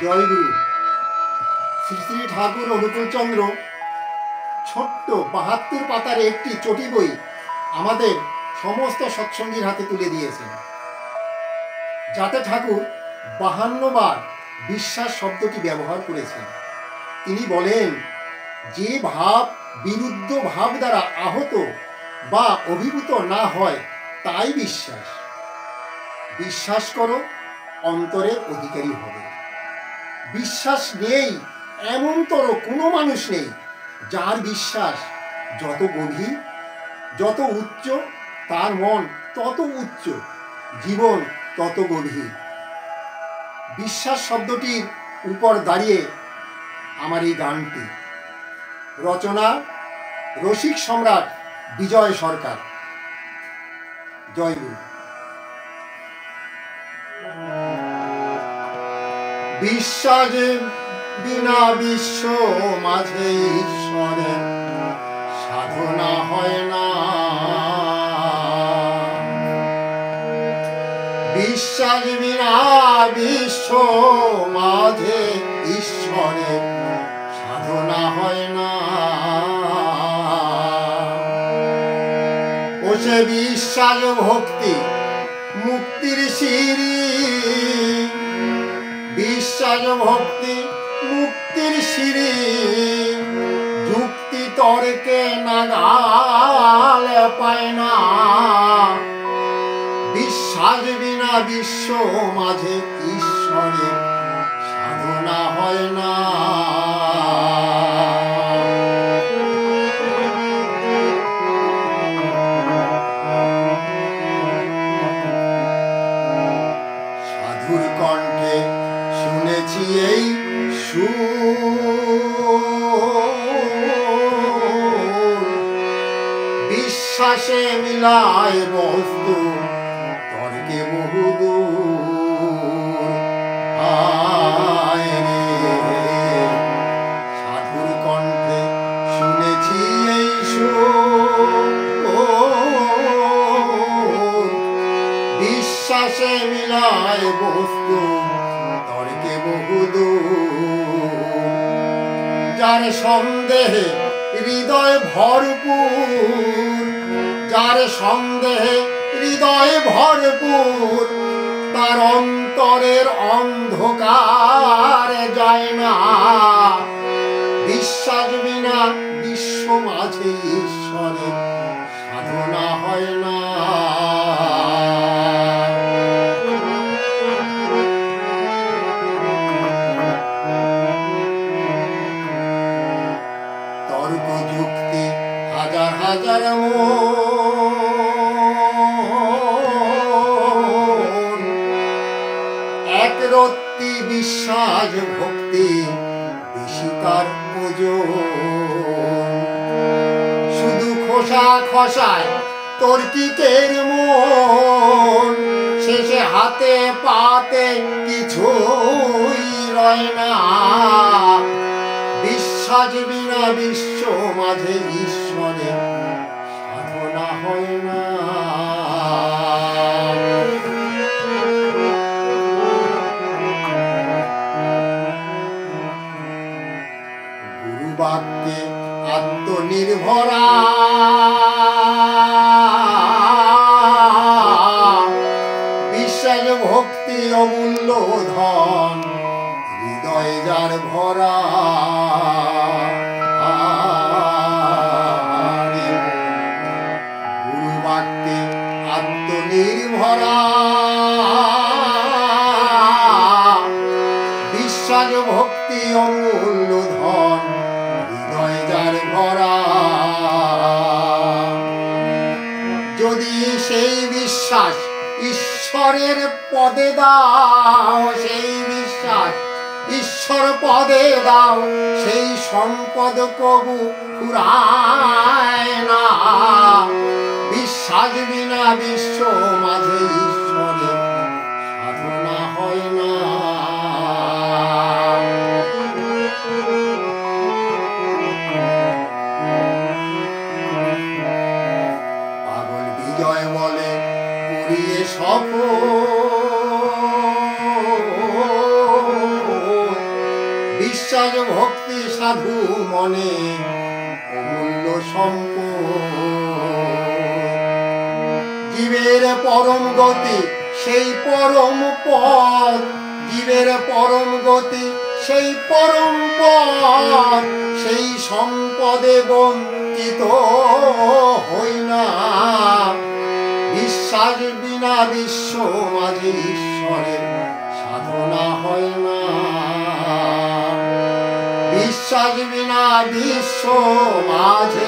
জয়গুরু। শ্রী শ্রী ঠাকুর অনুকূলচন্দ্র ছোট্ট ৭২ পাতার একটি চটি বই আমাদের সমস্ত সৎসঙ্গীর হাতে তুলে দিয়েছেন, যাতে ঠাকুর ৫২ বার বিশ্বাস শব্দটি ব্যবহার করেছেন। তিনি বলেন, যে ভাব বিরুদ্ধ ভাব দ্বারা আহত বা অভিভূত না হয় তাই বিশ্বাস। বিশ্বাস করো, অন্তরের অধিকারী হবে। বিশ্বাস নেই এমনতর কোনো মানুষ নেই যার বিশ্বাস যত গভীর, যত উচ্চ, তার মন তত উচ্চ, জীবন তত গভীর। বিশ্বাস শব্দটির উপর দাঁড়িয়ে আমার এই গানটি। রচনা রসিক সম্রাট বিজয় সরকার। জয়গুরু। বিশ্বাস বিনা বিশ্ব মাঝে ঈশ্বরের সাধনা হয় না। বিশ্বাস বিনা বিশ্ব মাঝে ঈশ্বরের সাধনা হয় না। ও সে বিশ্বাস ভক্তি মুক্তির সিঁড়ি, বিশ্বাস ভক্তি মুক্তির সিঁড়ি, যুক্তি তর্কে নাগাল পায় না। বিশ্বাস বিনা বিশ্ব মাঝে ঈশ্বরের সাধনা হয় না। সাধুর কণ্ঠে শুনেছি এই বিশ্বাসে মিলায় বস্তু তর্কে বহুদূর। সাধুর কণ্ঠে শুনেছি এই বিশ্বাসে মিলায় বস্তু তর্কে বহুদূর। যার সন্দেহে হৃদয় ভরপুর, যার সন্দেহে হৃদয় ভরপুর, তার অন্তরের অন্ধকার যায় না। বিশ্বাস বিনা বিশ্ব মাঝে ঈশ্বরের সাধনা হয় না। তর্ক যুক্তি হাজার হাজার এক রত্তি বিশ্বাস ভক্তি বেশি তার ওজন। শুধু খোসা খসায় তর্কিকের মন, শেষে হাতে পাতে কিছুই রয় না। বিশ্বাস বিনা বিশ্ব মাঝে ঈশ্বরের সাধনা হয় না। গুরু বাক্যে আত্মনির্ভরা, বিশ্বাস ভক্তি অমূল্য ধন, হৃদয় যার ভরা। গুরু বাক্যে আত্মনির্ভরা, বিশ্বাস ভক্তি অমূল্য ধন, হৃদয় যার ভরা। যদি সেই বিশ্বাস ঈশ্বরের পদে দাও, সেই বিশ্বাস ঈশ্বর পদে দাও, সেই সম্পদ কবু ফুরায় না। বিশ্বাস বিনা বিশ্ব মাঝে ঈশ্বরের সাধনা হয় না। পাগল বিজয় বলে পুরিয়ে সফল, বিশ্বাস ভক্তি সাধু মনে অমূল্য সম্পদ। জীবের পরম গতি সেই পরম পদ, জীবের পরম গতি সেই পরম পদ, সেই সম্পদে বঞ্চিত হই না। বিশ্বাস বিনা বিশ্ব মাঝে ঈশ্বরের সাধনা হয় না। বিশ্বাস বিনা বিশ্ব মাঝে